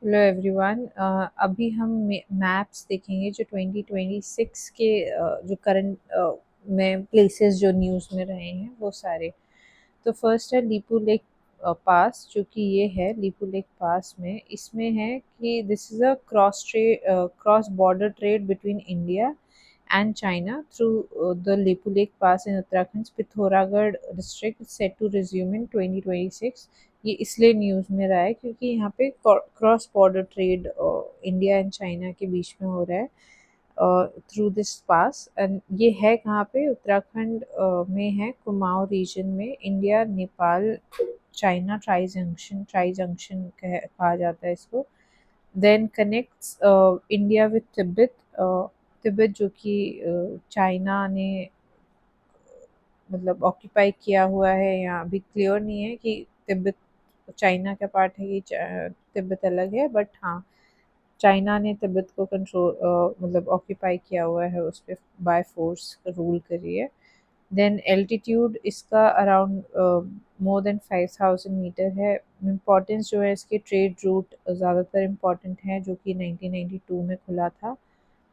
Hello everyone. अभी हम maps देखेंगे जो 2026 के जो करंट में प्लेसेस जो न्यूज़ में रहे हैं वो सारे। तो फर्स्ट है लीपू लेक पास, जो कि ये है लीपू लेक पास में। इसमें है कि this is a cross border trade between India and China through the Lepu Lake Pass in Uttarakhand's Pithoragarh district set to resume in 2026। ये इसलिए न्यूज़ में रहा है क्योंकि यहाँ पे cross border trade India and China के बीच में हो रहा है थ्रू दिस पास। एंड ये है कहाँ पे, उत्तराखंड में है, कुमाऊं रीजन में। India Nepal China tri junction कहा जाता है इसको। Then connects India with Tibet. Tibet जो कि चाइना ने मतलब ऑक्यूपाई किया हुआ है, या अभी क्लियर नहीं है कि तिब्बत चाइना का पार्ट है कि तिब्बत अलग है, बट हाँ, चाइना ने तिब्बत को कंट्रोल मतलब ऑक्यूपाई किया हुआ है, उस पर बाय फोर्स रूल करी है। देन एल्टीट्यूड इसका अराउंड मोर देन 5000 मीटर है। इम्पोर्टेंस जो है इसके, ट्रेड रूट ज़्यादातर इम्पॉर्टेंट है जो कि 1992 में खुला था।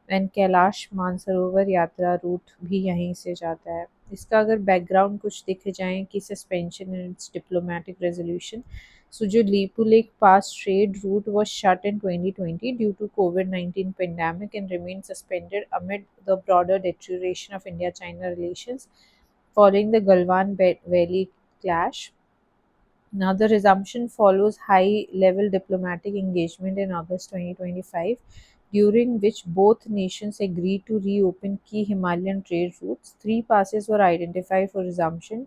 एंड कैलाश मानसरोवर यात्रा रूट भी यहीं से जाता है। इसका अगर बैकग्राउंड कुछ देखे जाएँ कि suspension and its diplomatic resolution. So जो Lipu lake pass trade route was shut in 2020 due to COVID-19 pandemic and remained suspended amid the broader deterioration of India-China relations following the Galwan Valley clash. Now, the resumption follows high-level diplomatic engagement in August 2025, during which both nations agreed to reopen key Himalayan trade routes. Three passes were identified for resumption.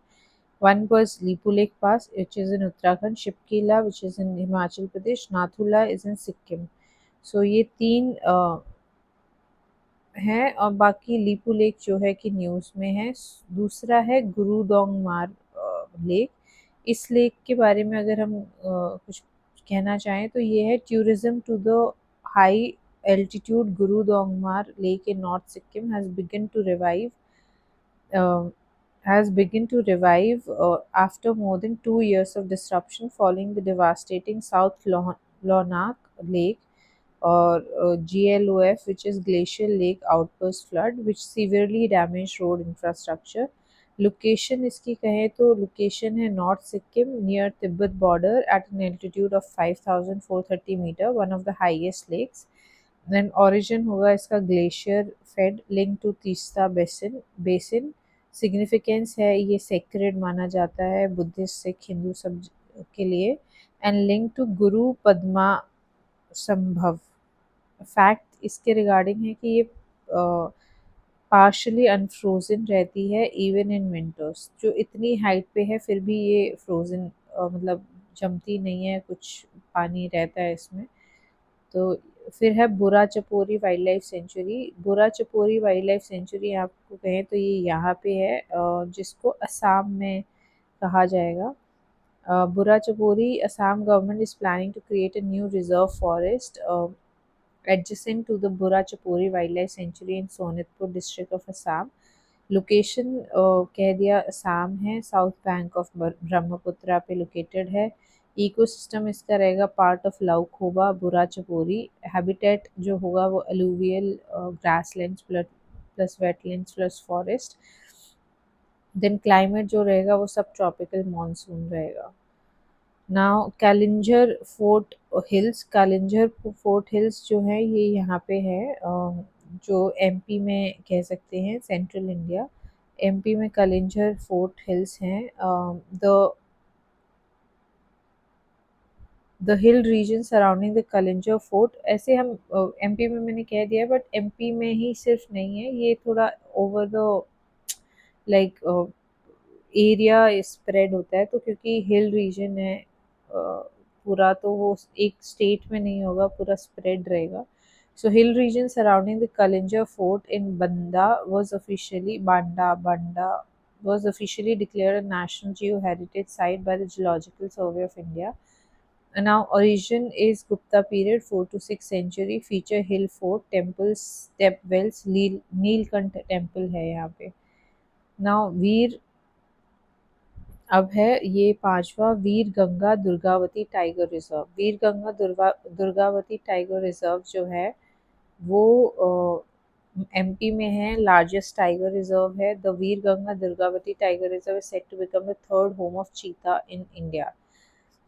One was Lipu Lake Pass, which is in Uttarakhand; Shipkila, which is in Himachal Pradesh; Nathula is in Sikkim. So ये तीन हैं, और बाकी Lipu lake जो है कि news में है। दूसरा है गुरुदोंगमार लेक। इस लेक के बारे में अगर हम कुछ कहना चाहें तो ये है, tourism to the high altitude Gurudongmar lake in north Sikkim has begun to revive after more than 2 years of disruption following the devastating South Lonak Lake, or GLOF, which is Glacial Lake Outburst flood, which severely damaged road infrastructure. Location इसकी कहें तो location है north Sikkim near Tibet border at an altitude of 5430 metre, one of the highest lakes. Then origin होगा इसका glacier fed link to Teesta basin. Significance है, ये sacred माना जाता है बुद्धिस्ट सिख हिंदू सब के लिए। एंड लिंक टू गुरु पद्मा संभव। फैक्ट इसके रिगार्डिंग है कि ये पार्शली अनफ्रोजन रहती है इवन इन विंटर्स। जो इतनी हाइट पे है फिर भी ये फ्रोजन मतलब जमती नहीं है, कुछ पानी रहता है इसमें। तो फिर है बुरा चपोरी वाइल्ड लाइफ सेंचुरी। बुरा चपोरी वाइल्ड लाइफ सेंचुरी आपको कहें तो ये यहाँ पे है, जिसको असम में कहा जाएगा। बुरा Chapori, Assam government is planning to create a new reserve forest adjacent to the Burra Chapori Wildlife Sanctuary in Sonitpur district of Assam. Location कह दिया असम है, साउथ बैंक ऑफ ब्रह्मपुत्रा पे लोकेटेड है। इकोसिस्टम इसका रहेगा पार्ट ऑफ लाउखोबा बुरा चपोरी। हैबिटेट जो होगा वो alluvial grasslands plus wetlands plus forest. Then climate जो रहेगा वो सब ट्रॉपिकल मानसून रहेगा। नाउ कैलिंजर फोर्ट हिल्स जो है ये यहाँ पे है, जो एमपी में कह सकते हैं, सेंट्रल इंडिया। एमपी में कैलिंजर फोर्ट हिल्स हैं। The hill region surrounding the Kalinjar fort, ऐसे हम एमपी में मैंने कह दिया, बट एमपी में ही सिर्फ नहीं है, ये थोड़ा over the like area spread होता है। तो क्योंकि हिल रीजन है पूरा, तो वो एक स्टेट में नहीं होगा, पूरा स्प्रेड रहेगा। So hill region surrounding the Kalinjar fort in Banda was officially declared a national geo-heritage site by the Geological Survey of India. And now origin is Gupta period, 4 to 6 century, feature hill fort, temples, step wells, Neelkanth temple है यहाँ पे। Now वीर अब है ये पांचवा Veer Ganga Durgavati tiger reserve. Veer Ganga Durgavati tiger reserve जो है वो एमपी में है, लार्जेस्ट टाइगर रिजर्व है। The Veer Ganga Durgavati tiger reserve is said to become the third home of cheetah in India.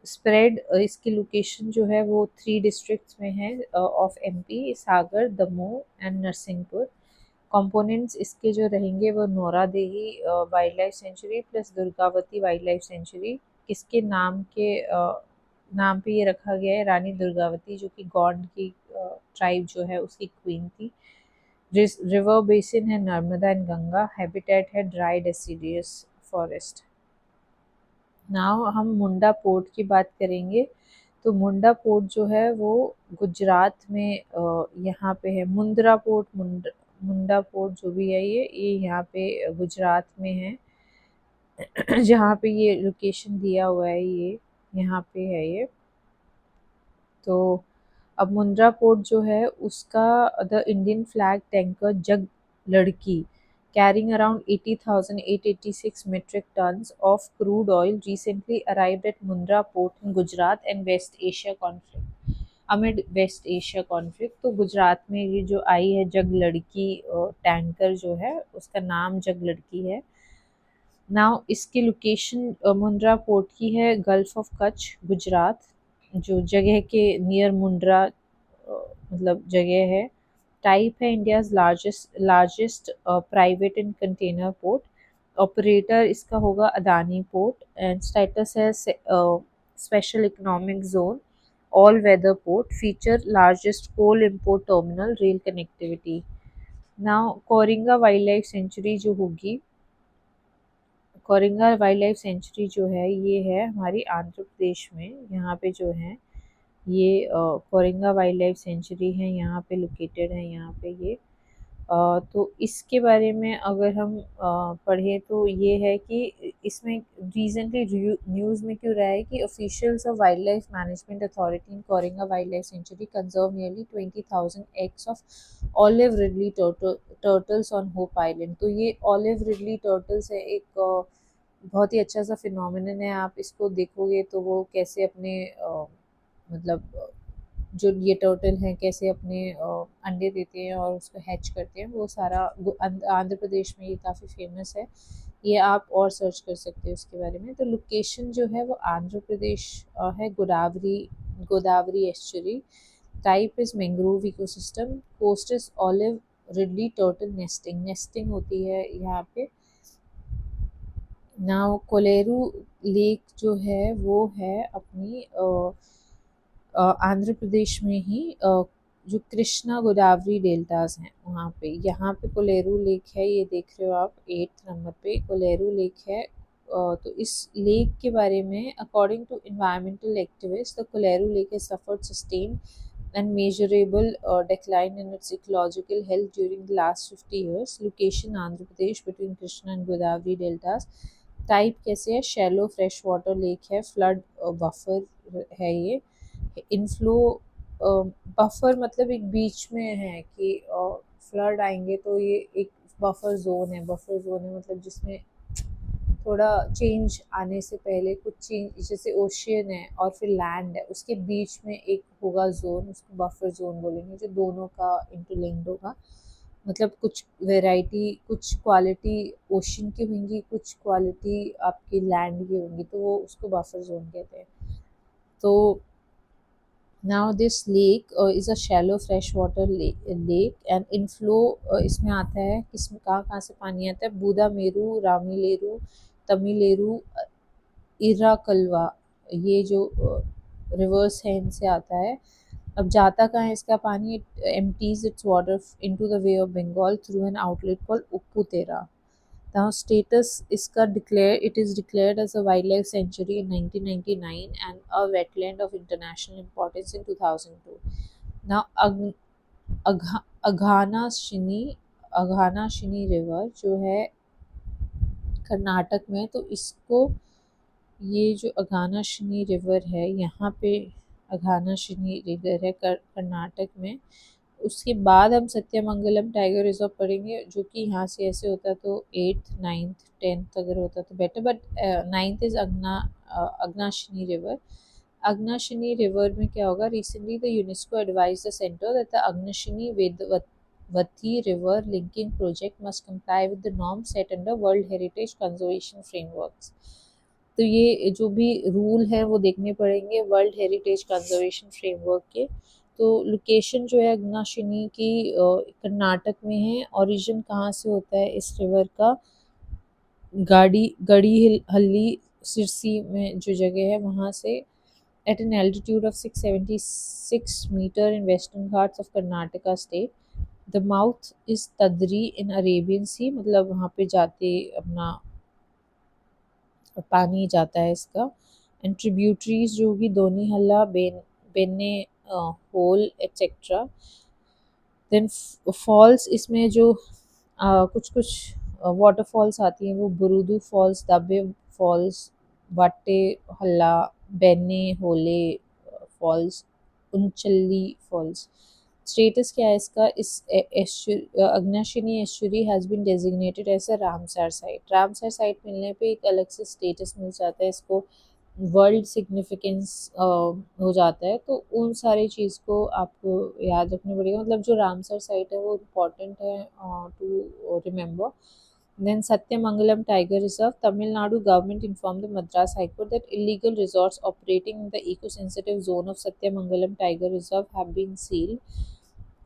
Spread इसकी लोकेशन जो है वो 3 डिस्ट्रिक्ट्स में है of MP, Sagar, Damoh and Narsinghpur. Components इसके जो रहेंगे वो Naura Dehi wildlife sanctuary plus Durgavati wild life sanctuary. किसके नाम पे ये रखा गया है? रानी दुर्गावती, जो कि गौंड की ट्राइब जो है उसकी क्वीन थी। रिवर बेसिन है नर्मदा एंड गंगा। हैबिटेट है ड्राई डेसिडियस फॉरेस्ट। नाउ हम मुंडा पोर्ट की बात करेंगे। तो मुंडा पोर्ट जो है वो गुजरात में यहाँ पे है। मुंडा पोर्ट जो भी है ये यहाँ पे गुजरात में है। जहाँ पे ये लोकेशन दिया हुआ है ये यहाँ पे है ये। तो अब मुंद्रा पोर्ट जो है उसका द इंडियन फ्लैग टैंकर जग लड़की carrying around 80,886 metric tons of crude oil recently arrived at Mundra port in Gujarat and West Asia conflict. Amid West Asia conflict, तो गुजरात में ये जो आई है जग लड़की टैंकर जो है उसका नाम जग लड़की है। नाउ इसकी लोकेशन मुंद्रा पोर्ट की है गल्फ ऑफ कच्छ गुजरात, जो जगह के नियर मुंद्रा मतलब जगह है। टाइप है India's largest private and container port. Operator इसका होगा अदानी पोर्ट एंड स्टेटस है special economic zone. All weather port feature largest coal import terminal, rail connectivity. Now Coringa wildlife sanctuary जो होगी, कोरिंगा वाइल्ड लाइफ सेंचुरी जो है ये है हमारी आंध्र प्रदेश में। यहाँ पे जो है ये कोरिंगा वाइल्ड लाइफ सेंचुरी है, यहाँ पे लोकेटेड है यहाँ पे ये। तो इसके बारे में अगर हम पढ़ें तो ये है कि इसमें रिसेंटली न्यूज़ में क्यों रहा है कि officials of wildlife management authority in Coringa wildlife sanctuary conserve nearly 20,000 eggs of olive ridley turtles on hope island. तो ये ऑलिव रिडली टर्टल्स है एक बहुत ही अच्छा सा फिनोमिनन है। आप इसको देखोगे तो वो कैसे अपने मतलब जो ये टर्टल हैं कैसे अपने अंडे देते हैं और उसको हैच करते हैं, वो सारा आंध्र प्रदेश में ये काफ़ी फेमस है। ये आप और सर्च कर सकते हो इसके बारे में। तो लोकेशन जो है वो आंध्र प्रदेश है, Godavari estuary. Type is mangrove ecosystem. Coast is olive ridley turtle nesting होती है यहाँ पे। नाउ कोलेरू लेक जो है वो है अपनी आंध्र प्रदेश में ही जो कृष्णा गोदावरी डेल्टास हैं वहाँ पे। यहाँ पे कोलेरू लेक है, ये देख रहे हो आप 8th नंबर पे कोलेरू लेक है। तो इस लेक के बारे में according to environmental activist the Kolleru lake has suffered sustain and measurable decline in its ecological health during the last 50 years. Location Andhra Pradesh between Krishna and Godavari deltas. Type कैसे है? Shallow fresh water lake है, flood buffer है ये। Inflow buffer मतलब एक बीच में है कि फ्लड आएंगे तो ये एक बफर जोन है। बफर जोन है मतलब जिसमें थोड़ा चेंज आने से पहले कुछ चेंज, जैसे ओशियन है और फिर लैंड है उसके बीच में एक होगा जोन, उसको बफर जोन बोलेंगे, जो दोनों का इंटरलिंक्ड होगा। मतलब कुछ वैरायटी कुछ क्वालिटी ओशन की होंगी, कुछ क्वालिटी आपकी लैंड की होंगी, तो वो उसको बफर जोन कहते हैं। तो now this lake is a shallow fresh water lake and inflow इसमें आता है किसमें कहाँ से पानी आता है? बूदामेरू, रामीलेरू, तमिलेरू, इराकलवा, ये जो रिवर्स है इनसे आता है। अब जाता कहाँ है इसका पानी? It empties its water into the bay of Bengal through an outlet called Upputeru. Now status इसका it is declared as a wildlife sanctuary in 1999 and a wetland of international importance in 2002. Now अघानाशिनी river जो है कर्नाटक में, तो इसको ये जो अघानाशिनी river है यहाँ पे अघानाशिनी रिवर है कर्नाटक में, उसके बाद हम सत्यमंगलम टाइगर रिजर्व पढ़ेंगे, जो कि यहाँ से ऐसे होता तो 8th 9th 10th अगर होता तो better, but 9th is Aghanashini river. Aghanashini river में क्या होगा, recently the UNESCO advise the centre that the Aghanashini Vedavati river linking project must comply with the norm set under world heritage conservation frameworks. तो ये जो भी रूल है वो देखने पड़ेंगे वर्ल्ड हेरिटेज कंजर्वेशन फ्रेमवर्क के। तो लोकेशन जो है अग्नाशिनी की कर्नाटक में है। ओरिजिन कहाँ से होता है इस रिवर का, गड़ी हल्ली सिरसी में जो जगह है वहाँ से, at an altitude of 676 metre in western Ghats of Karnataka state. The mouth is Tadri in Arabian sea, मतलब वहाँ पे जाते अपना पानी जाता है इसका। एंड ट्रिब्यूटरीज जो होगी दोनी हल्ला, बेन्ने होल एक्सेट्रा। देन फॉल्स, इसमें जो कुछ कुछ वाटरफॉल्स आती हैं वो बुरुदू फॉल्स, दबे फॉल्स, वाटे हल्ला, बेन्ने होले फॉल्स, उनचल्ली फॉल्स। स्टेटस क्या है इसका, Aghanashini estuary has been designated as a Ramsar site. Ramsar site मिलने पे एक अलग से स्टेटस मिल जाता है इसको, वर्ल्ड सिग्निफिकेंस हो जाता है। तो उन सारी चीज़ को आपको याद रखना पड़ेगा, मतलब जो रामसर साइट है वो इम्पॉर्टेंट है to remember. Then Satyamangalam Tiger Reserve, Tamil Nadu government informed the Madras High Court that illegal resorts operating in the eco-sensitive zone of Satyamangalam Tiger Reserve have been sealed।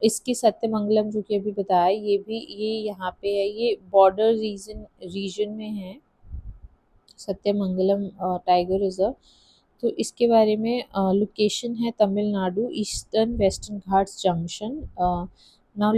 इसकी सत्यमंगलम जो कि अभी बताया, ये यहाँ पे है, ये बॉर्डर रीजन में है सत्यमंगलम टाइगर रिजर्व। तो इसके बारे में लोकेशन है Tamil Nadu, eastern western Ghats junction.